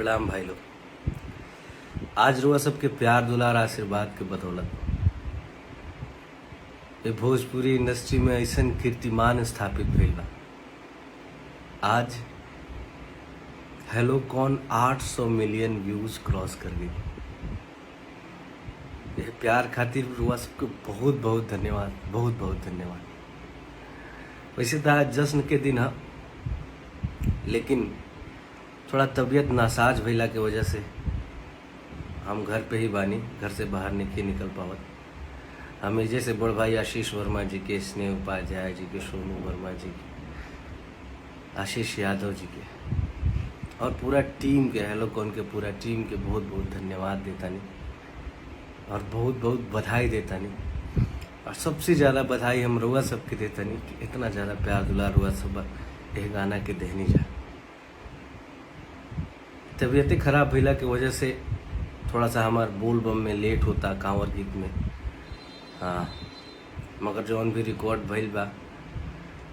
प्रणाम भाई लोग। आज रुआ सबके प्यार दुलार आशीर्वाद के बदौलत ये भोजपुरी इंडस्ट्री में ऐसन कीर्तिमान स्थापित भइल बा। आज हेलो कौन 800 मिलियन व्यूज क्रॉस कर गई। ये प्यार खातिर रुआ सबको बहुत बहुत धन्यवाद, बहुत बहुत धन्यवाद। वैसे तो आज जश्न के दिन है, लेकिन थोड़ा तबीयत नासाज भइला के वजह से हम घर पे ही बानी, घर से बाहर नहीं निकल पावत। हमें जैसे बड़ भाई आशीष वर्मा जी के, स्नेह उपाध्याय जी के, सोनू वर्मा जी के, आशीष यादव जी के और पूरा टीम के, हेलो कौन के पूरा टीम के बहुत बहुत धन्यवाद देता नहीं और बहुत बहुत बधाई देता नहीं। और सबसे ज़्यादा बधाई हम रुआ सबके देता नहीं कि इतना ज़्यादा प्यार दुलार रुआ सब यह गाना के देहनी जा। तबीयतें खराब भइला के वजह से थोड़ा सा हमार बोल बम में लेट होता, कांवर गीत में। हाँ, मगर जौन भी रिकॉर्ड भइल बा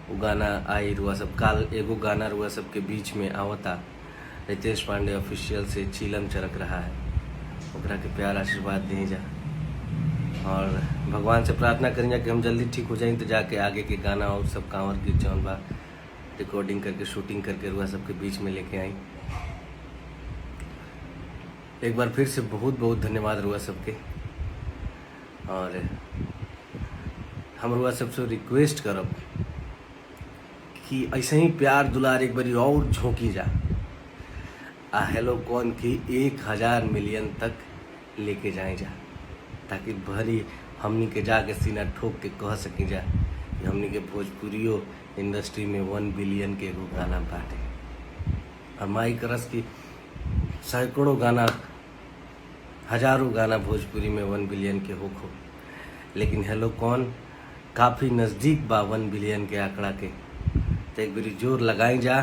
वो गाना आई रुआ सब। काल एगो गाना रुआ सब के बीच में आवता, रितेश पांडे ऑफिशियल से चीलम चरक रहा है, ओकरा के प्यार आशीर्वाद दें जा और भगवान से प्रार्थना करें जा कि हम जल्दी ठीक हो जाएं तो जाके आगे के गाना और सब कांवर गीत जौन बा रिकॉर्डिंग करके, शूटिंग करके रुआ सबके बीच में लेके आई। एक बार फिर से बहुत बहुत धन्यवाद रुआ सबके। और हम रुआ सबसे रिक्वेस्ट करब कि ऐसे ही प्यार दुलार एक बारी और झोंकी जा आ हेलो कौन की 1000 मिलियन तक लेके जाए जा, ताकि भरी हमनी के जाके सीना ठोक के कह सकी जा कि हमनी के भोजपुरियो इंडस्ट्री में 1 बिलियन के एगो गाना बाटे। और माई करस की सैकड़ों गाना, हजारों गाना भोजपुरी में 1 बिलियन के होखो, लेकिन हेलो कौन काफ़ी नज़दीक बा 1 बिलियन के आंकड़ा के। तो एक बारी जोर लगाई जा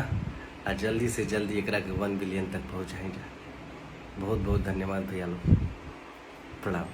और जल्दी से जल्दी एकरा के 1 बिलियन तक पहुँचाई जा। बहुत बहुत धन्यवाद भैया लोग, प्रणाम।